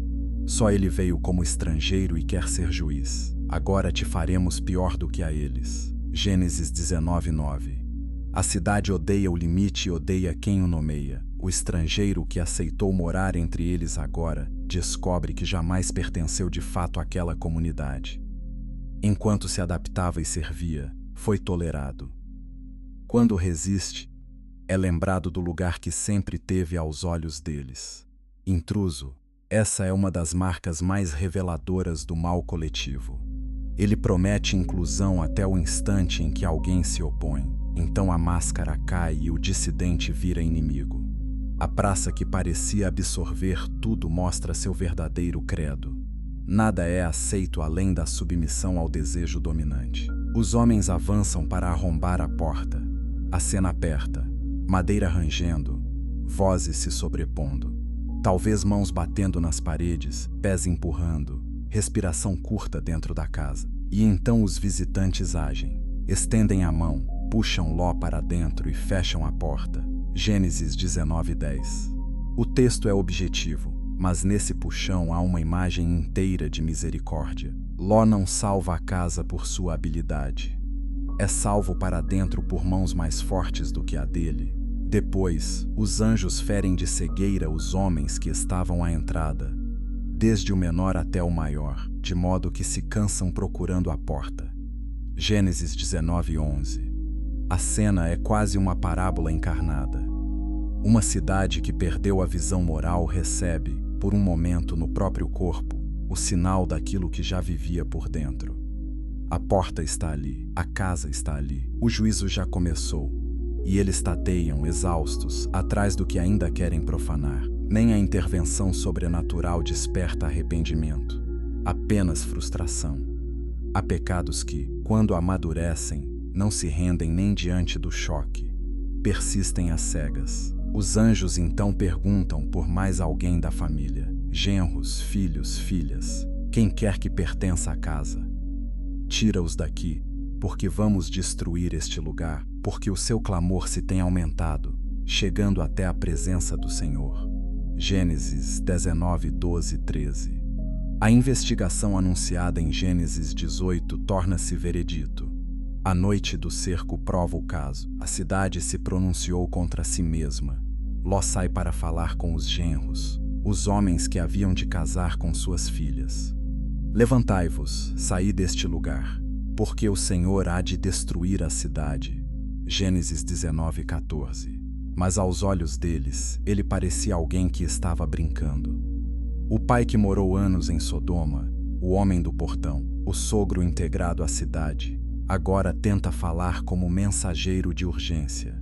Só ele veio como estrangeiro e quer ser juiz. Agora te faremos pior do que a eles. Gênesis 19:9. A cidade odeia o limite e odeia quem o nomeia. O estrangeiro que aceitou morar entre eles agora descobre que jamais pertenceu de fato àquela comunidade. Enquanto se adaptava e servia, foi tolerado. Quando resiste, é lembrado do lugar que sempre teve aos olhos deles. Intruso, essa é uma das marcas mais reveladoras do mal coletivo. Ele promete inclusão até o instante em que alguém se opõe. Então a máscara cai e o dissidente vira inimigo. A praça que parecia absorver tudo mostra seu verdadeiro credo. Nada é aceito além da submissão ao desejo dominante. Os homens avançam para arrombar a porta. A cena aperta, madeira rangendo, vozes se sobrepondo. Talvez mãos batendo nas paredes, pés empurrando, respiração curta dentro da casa. E então os visitantes agem. Estendem a mão, puxam Ló para dentro e fecham a porta. Gênesis 19:10. O texto é objetivo, mas nesse puxão há uma imagem inteira de misericórdia. Ló não salva a casa por sua habilidade. é salvo para dentro por mãos mais fortes do que a dele. Depois, os anjos ferem de cegueira os homens que estavam à entrada, desde o menor até o maior, de modo que se cansam procurando a porta. Gênesis 19:11. A cena é quase uma parábola encarnada. Uma cidade que perdeu a visão moral recebe, por um momento no próprio corpo, o sinal daquilo que já vivia por dentro. A porta está ali, a casa está ali, o juízo já começou, e eles tateiam, exaustos, atrás do que ainda querem profanar. Nem a intervenção sobrenatural desperta arrependimento, apenas frustração. Há pecados que, quando amadurecem, não se rendem nem diante do choque, persistem às cegas. Os anjos então perguntam por mais alguém da família: genros, filhos, filhas, quem quer que pertença à casa. Tira-os daqui, porque vamos destruir este lugar, porque o seu clamor se tem aumentado, chegando até a presença do Senhor. Gênesis 19:12-13. A investigação anunciada em Gênesis 18 torna-se veredito. A noite do cerco prova o caso. A cidade se pronunciou contra si mesma. Ló sai para falar com os genros, os homens que haviam de casar com suas filhas. Levantai-vos, saí deste lugar, porque o Senhor há de destruir a cidade. Gênesis 19:14. Mas aos olhos deles, ele parecia alguém que estava brincando. O pai que morou anos em Sodoma, o homem do portão, o sogro integrado à cidade, agora tenta falar como mensageiro de urgência.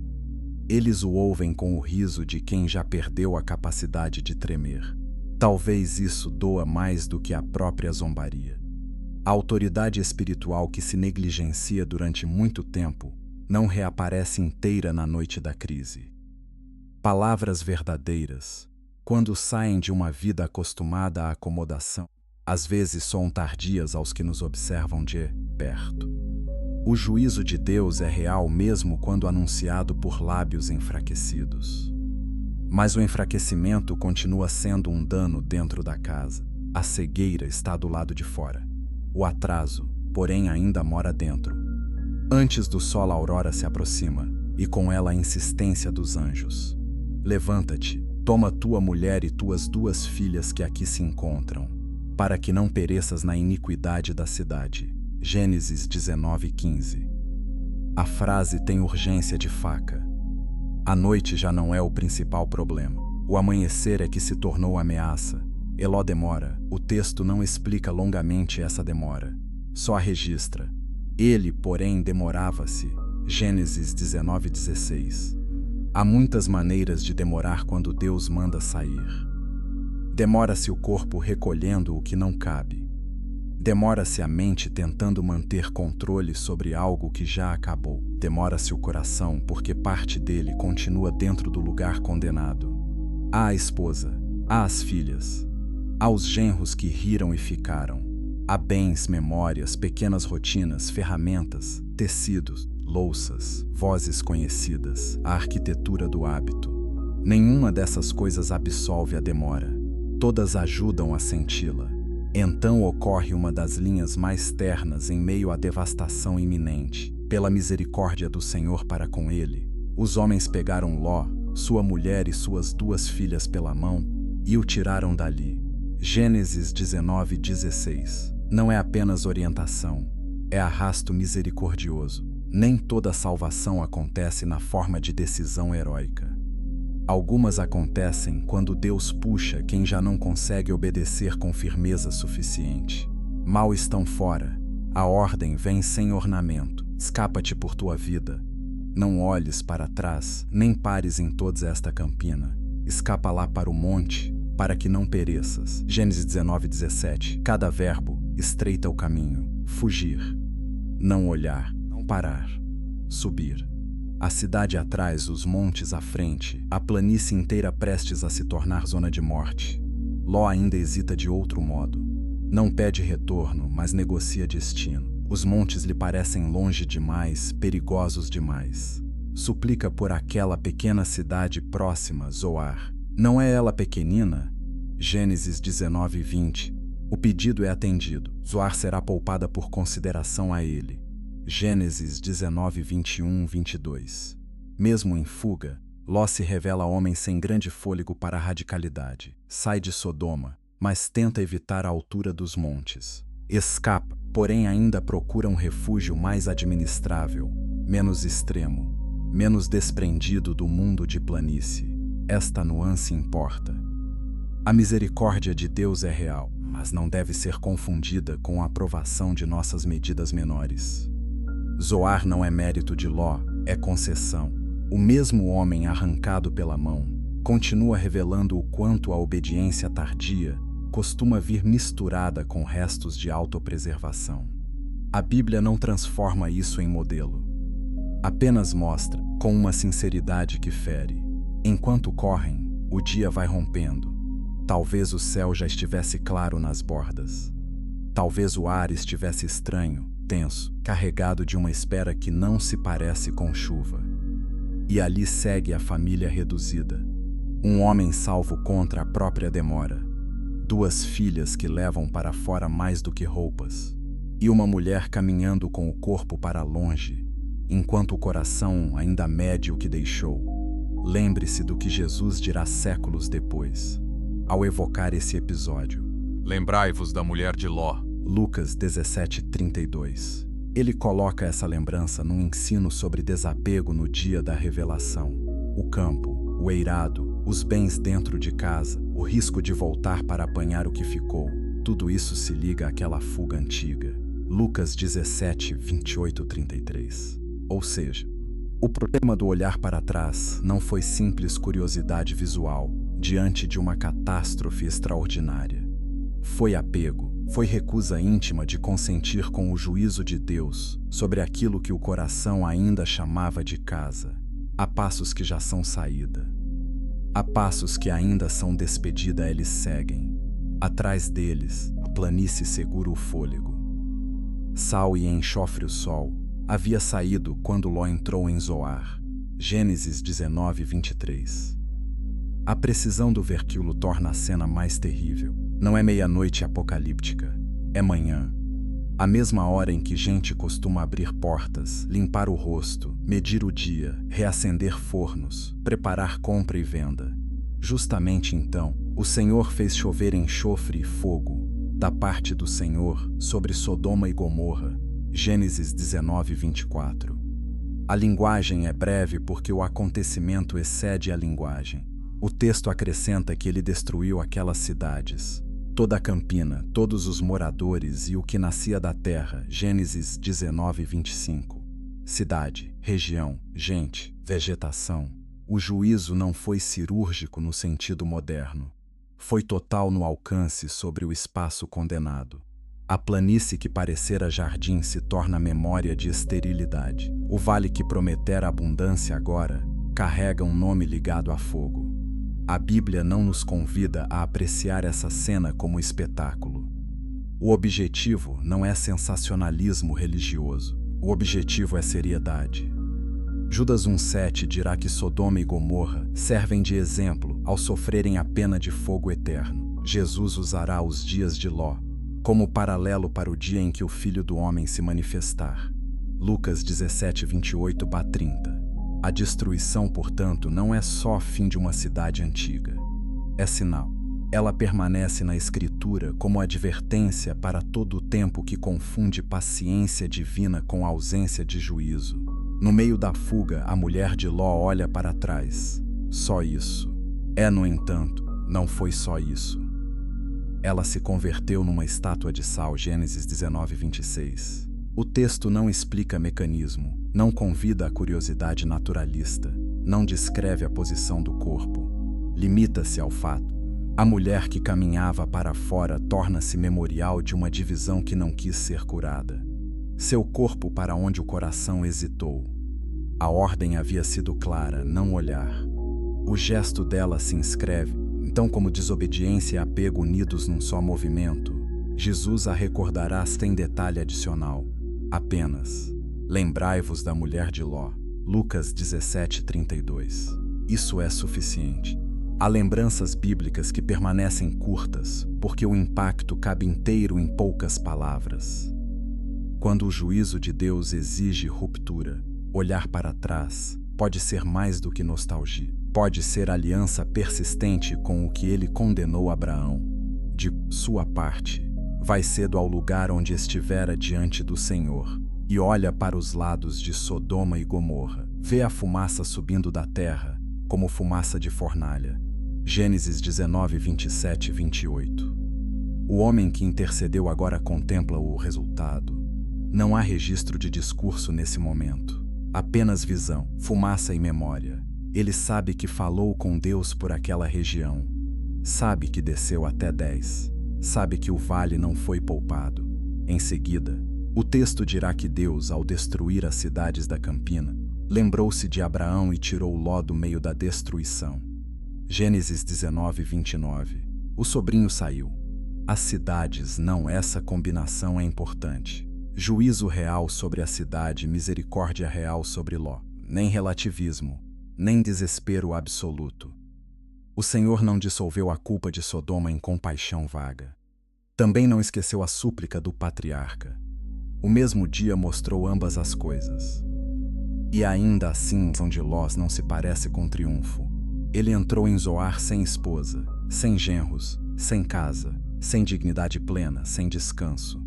Eles o ouvem com o riso de quem já perdeu a capacidade de tremer. Talvez isso doa mais do que a própria zombaria. A autoridade espiritual que se negligencia durante muito tempo não reaparece inteira na noite da crise. Palavras verdadeiras, quando saem de uma vida acostumada à acomodação, às vezes soam tardias aos que nos observam de perto. O juízo de Deus é real mesmo quando anunciado por lábios enfraquecidos. Mas o enfraquecimento continua sendo um dano dentro da casa. A cegueira está do lado de fora. O atraso, porém, ainda mora dentro. Antes do sol, a aurora se aproxima, e com ela a insistência dos anjos. Levanta-te, toma tua mulher e tuas 2 filhas que aqui se encontram, para que não pereças na iniquidade da cidade. Gênesis 19:15. A frase tem urgência de faca. A noite já não é o principal problema. O amanhecer é que se tornou ameaça. Eló demora. O texto não explica longamente essa demora. Só a registra. Ele, porém, demorava-se. Gênesis 19:16. Há muitas maneiras de demorar quando Deus manda sair. Demora-se o corpo recolhendo o que não cabe. Demora-se a mente tentando manter controle sobre algo que já acabou. Demora-se o coração porque parte dele continua dentro do lugar condenado. Há a esposa, há as filhas, há os genros que riram e ficaram. Há bens, memórias, pequenas rotinas, ferramentas, tecidos, louças, vozes conhecidas, a arquitetura do hábito. Nenhuma dessas coisas absolve a demora. Todas ajudam a senti-la. Então ocorre uma das linhas mais ternas em meio à devastação iminente. Pela misericórdia do Senhor para com ele, os homens pegaram Ló, sua mulher e suas 2 filhas pela mão e o tiraram dali. Gênesis 19:16. Não é apenas orientação, é arrasto misericordioso. Nem toda salvação acontece na forma de decisão heróica. Algumas acontecem quando Deus puxa quem já não consegue obedecer com firmeza suficiente. Mal estão fora. A ordem vem sem ornamento. Escapa-te por tua vida. Não olhes para trás, nem pares em toda esta campina. Escapa lá para o monte, para que não pereças. Gênesis 19:17. Cada verbo estreita o caminho. Fugir. Não olhar. Não parar. Subir. A cidade atrás, os montes à frente, a planície inteira prestes a se tornar zona de morte. Ló ainda hesita de outro modo. Não pede retorno, mas negocia destino. Os montes lhe parecem longe demais, perigosos demais. Suplica por aquela pequena cidade próxima, Zoar. Não é ela pequenina? Gênesis 19:20. O pedido é atendido. Zoar será poupada por consideração a ele. Gênesis 19, 21, 22. Mesmo em fuga, Ló se revela homem sem grande fôlego para a radicalidade. Sai de Sodoma, mas tenta evitar a altura dos montes. Escapa, porém ainda procura um refúgio mais administrável, menos extremo, menos desprendido do mundo de planície. Esta nuance importa. A misericórdia de Deus é real, mas não deve ser confundida com a aprovação de nossas medidas menores. Zoar não é mérito de Ló, é concessão. O mesmo homem arrancado pela mão continua revelando o quanto a obediência tardia costuma vir misturada com restos de autopreservação. A Bíblia não transforma isso em modelo. Apenas mostra, com uma sinceridade que fere. Enquanto correm, o dia vai rompendo. Talvez o céu já estivesse claro nas bordas. Talvez o ar estivesse estranho, tenso, carregado de uma espera que não se parece com chuva. E ali segue a família reduzida. Um homem salvo contra a própria demora. 2 filhas que levam para fora mais do que roupas. E uma mulher caminhando com o corpo para longe, enquanto o coração ainda mede o que deixou. Lembre-se do que Jesus dirá séculos depois, ao evocar esse episódio. Lembrai-vos da mulher de Ló. Lucas 17:32. Ele coloca essa lembrança num ensino sobre desapego no dia da revelação. O campo, o eirado, os bens dentro de casa, o risco de voltar para apanhar o que ficou, tudo isso se liga àquela fuga antiga. Lucas 17:28-33. Ou seja, o problema do olhar para trás não foi simples curiosidade visual diante de uma catástrofe extraordinária. Foi apego, foi recusa íntima de consentir com o juízo de Deus sobre aquilo que o coração ainda chamava de casa. Há passos que já são saída. Há passos que ainda são despedida, eles seguem. Atrás deles, a planície segura o fôlego. Sal e enxofre o sol havia saído quando Ló entrou em Zoar. Gênesis 19:23. A precisão do versículo torna a cena mais terrível. Não é meia-noite apocalíptica, é manhã. A mesma hora em que gente costuma abrir portas, limpar o rosto, medir o dia, reacender fornos, preparar compra e venda. Justamente então, o Senhor fez chover enxofre e fogo, da parte do Senhor, sobre Sodoma e Gomorra. Gênesis 19:24. A linguagem é breve porque o acontecimento excede a linguagem. O texto acrescenta que ele destruiu aquelas cidades, toda a campina, todos os moradores e o que nascia da terra. Gênesis 19:25. Cidade, região, gente, vegetação. O juízo não foi cirúrgico no sentido moderno. Foi total no alcance sobre o espaço condenado. A planície que parecera jardim se torna memória de esterilidade. O vale que prometera abundância agora carrega um nome ligado a fogo. A Bíblia não nos convida a apreciar essa cena como espetáculo. O objetivo não é sensacionalismo religioso. O objetivo é seriedade. Judas 1:7 dirá que Sodoma e Gomorra servem de exemplo ao sofrerem a pena de fogo eterno. Jesus usará os dias de Ló como paralelo para o dia em que o Filho do Homem se manifestar. Lucas 17:28-30. A destruição, portanto, não é só fim de uma cidade antiga. É sinal. Ela permanece na Escritura como advertência para todo o tempo que confunde paciência divina com ausência de juízo. No meio da fuga, a mulher de Ló olha para trás. Só isso. No entanto, não foi só isso. Ela se converteu numa estátua de sal. Gênesis 19:26. O texto não explica mecanismo, não convida a curiosidade naturalista, não descreve a posição do corpo. Limita-se ao fato. A mulher que caminhava para fora torna-se memorial de uma divisão que não quis ser curada. Seu corpo para onde o coração hesitou. A ordem havia sido clara, não olhar. O gesto dela se inscreve, então, como desobediência e apego unidos num só movimento, Jesus a recordará sem detalhe adicional. Apenas, lembrai-vos da mulher de Ló. Lucas 17:32. Isso é suficiente. Há lembranças bíblicas que permanecem curtas, porque o impacto cabe inteiro em poucas palavras. Quando o juízo de Deus exige ruptura, olhar para trás pode ser mais do que nostalgia. Pode ser aliança persistente com o que ele condenou Abraão. De sua parte, vai cedo ao lugar onde estivera diante do Senhor e olha para os lados de Sodoma e Gomorra. Vê a fumaça subindo da terra, como fumaça de fornalha. Gênesis 19, 27 e 28. O homem que intercedeu agora contempla o resultado. Não há registro de discurso nesse momento. Apenas visão, fumaça e memória. Ele sabe que falou com Deus por aquela região. Sabe que desceu até 10. Sabe que o vale não foi poupado. Em seguida, o texto dirá que Deus, ao destruir as cidades da campina, lembrou-se de Abraão e tirou Ló do meio da destruição. Gênesis 19, 29. O sobrinho saiu. As cidades, não, essa combinação é importante. Juízo real sobre a cidade, misericórdia real sobre Ló. Nem relativismo, nem desespero absoluto. O Senhor não dissolveu a culpa de Sodoma em compaixão vaga. Também não esqueceu a súplica do patriarca. O mesmo dia mostrou ambas as coisas. E ainda assim, a ação de Ló não se parece com triunfo. Ele entrou em Zoar sem esposa, sem genros, sem casa, sem dignidade plena, sem descanso.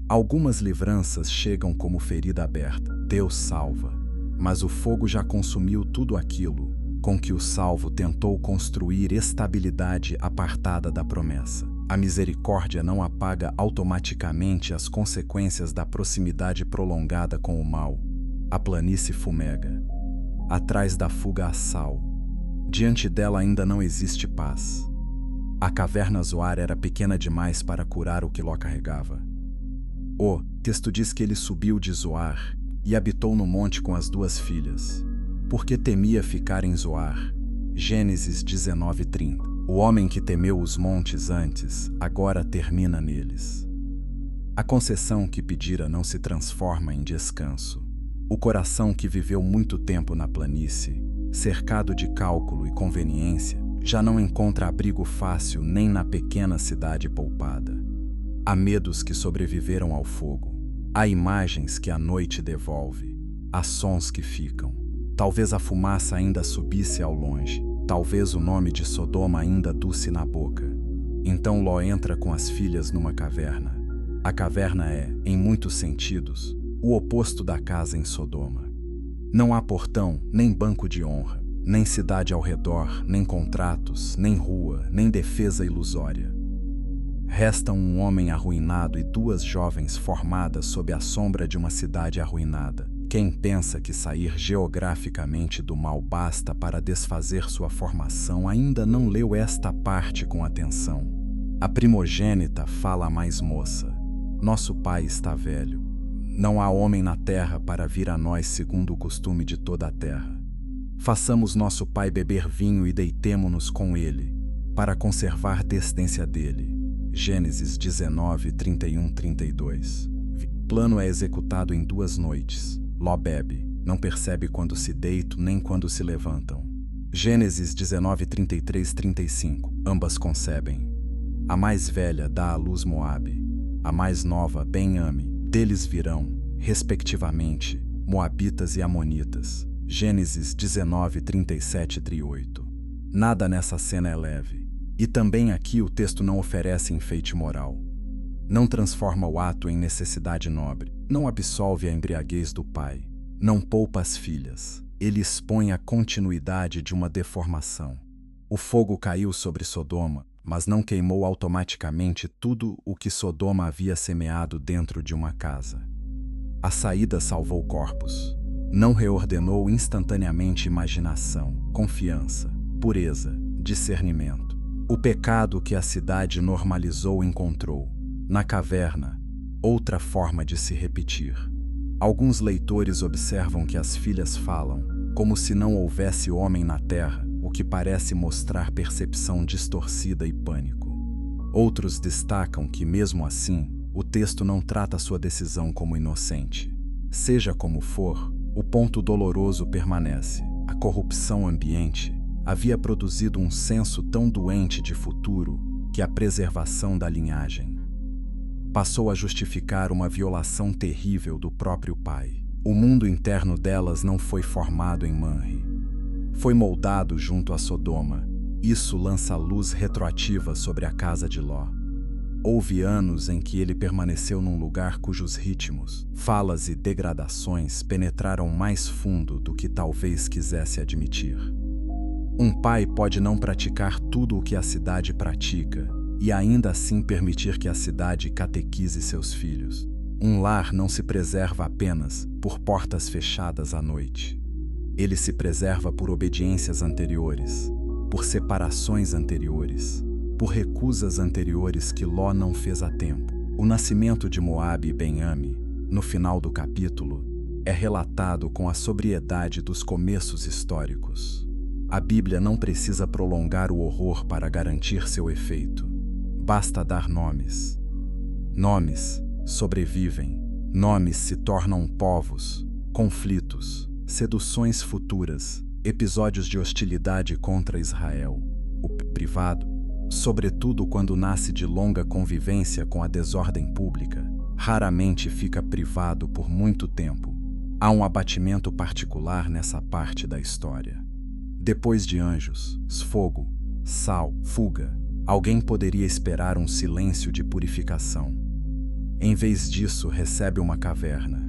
Algumas livranças chegam como ferida aberta. Deus salva, mas o fogo já consumiu tudo aquilo com que o salvo tentou construir estabilidade apartada da promessa. A misericórdia não apaga automaticamente as consequências da proximidade prolongada com o mal. A planície fumega. Atrás da fuga há sal. Diante dela ainda não existe paz. A caverna Zoar era pequena demais para curar o que Ló carregava. O texto diz que ele subiu de Zoar e habitou no monte com as duas filhas, porque temia ficar em Zoar. Gênesis 19:30. O homem que temeu os montes antes, agora termina neles. A concessão que pedira não se transforma em descanso. O coração que viveu muito tempo na planície, cercado de cálculo e conveniência, já não encontra abrigo fácil nem na pequena cidade poupada. Há medos que sobreviveram ao fogo. Há imagens que a noite devolve. Há sons que ficam. Talvez a fumaça ainda subisse ao longe. Talvez o nome de Sodoma ainda doce na boca. Então Ló entra com as filhas numa caverna. A caverna é, em muitos sentidos, o oposto da casa em Sodoma. Não há portão, nem banco de honra, nem cidade ao redor, nem contratos, nem rua, nem defesa ilusória. Restam um homem arruinado e duas jovens formadas sob a sombra de uma cidade arruinada. Quem pensa que sair geograficamente do mal basta para desfazer sua formação ainda não leu esta parte com atenção. A primogênita fala à mais moça: nosso pai está velho. Não há homem na terra para vir a nós segundo o costume de toda a terra. Façamos nosso pai beber vinho e deitemo-nos com ele, para conservar descendência dele. Gênesis 19, 31, 32. O plano é executado em 2 noites. Ló bebe, não percebe quando se deitam nem quando se levantam. Gênesis 19, 33, 35. Ambas concebem. A mais velha dá à luz Moabe, a mais nova Ben-Ami. Deles virão, respectivamente, Moabitas e Amonitas. Gênesis 19, 37 e 38. Nada nessa cena é leve. E também aqui o texto não oferece enfeite moral. Não transforma o ato em necessidade nobre. Não absolve a embriaguez do pai. Não poupa as filhas. Ele expõe a continuidade de uma deformação. O fogo caiu sobre Sodoma, mas não queimou automaticamente tudo o que Sodoma havia semeado dentro de uma casa. A saída salvou corpos. Não reordenou instantaneamente imaginação, confiança, pureza, discernimento. O pecado que a cidade normalizou encontrou, na caverna, outra forma de se repetir. Alguns leitores observam que as filhas falam, como se não houvesse homem na terra, o que parece mostrar percepção distorcida e pânico. Outros destacam que, mesmo assim, o texto não trata sua decisão como inocente. Seja como for, o ponto doloroso permanece. A corrupção ambiente havia produzido um senso tão doente de futuro que a preservação da linhagem. passou a justificar uma violação terrível do próprio pai. O mundo interno delas não foi formado em Manre. Foi moldado junto a Sodoma. Isso lança luz retroativa sobre a casa de Ló. Houve anos em que ele permaneceu num lugar cujos ritmos, falas e degradações penetraram mais fundo do que talvez quisesse admitir. Um pai pode não praticar tudo o que a cidade pratica e ainda assim permitir que a cidade catequize seus filhos. Um lar não se preserva apenas por portas fechadas à noite. Ele se preserva por obediências anteriores, por separações anteriores, por recusas anteriores que Ló não fez a tempo. O nascimento de Moabe e Ben-Ami, no final do capítulo, é relatado com a sobriedade dos começos históricos. A Bíblia não precisa prolongar o horror para garantir seu efeito. Basta dar nomes. Nomes sobrevivem. Nomes se tornam povos, conflitos, seduções futuras, episódios de hostilidade contra Israel. O privado, sobretudo quando nasce de longa convivência com a desordem pública, raramente fica privado por muito tempo. Há um abatimento particular nessa parte da história. Depois de anjos, fogo, sal, fuga, alguém poderia esperar um silêncio de purificação. Em vez disso, recebe uma caverna.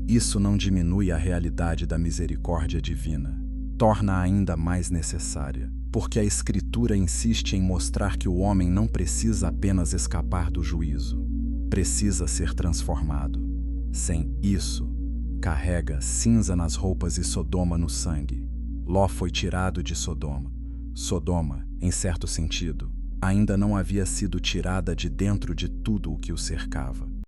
Isso não diminui a realidade da misericórdia divina, torna-a ainda mais necessária, porque a Escritura insiste em mostrar que o homem não precisa apenas escapar do juízo, precisa ser transformado. Sem isso, carrega cinza nas roupas e Sodoma no sangue. Ló foi tirado de Sodoma. Sodoma, em certo sentido, ainda não havia sido tirada de dentro de tudo o que o cercava.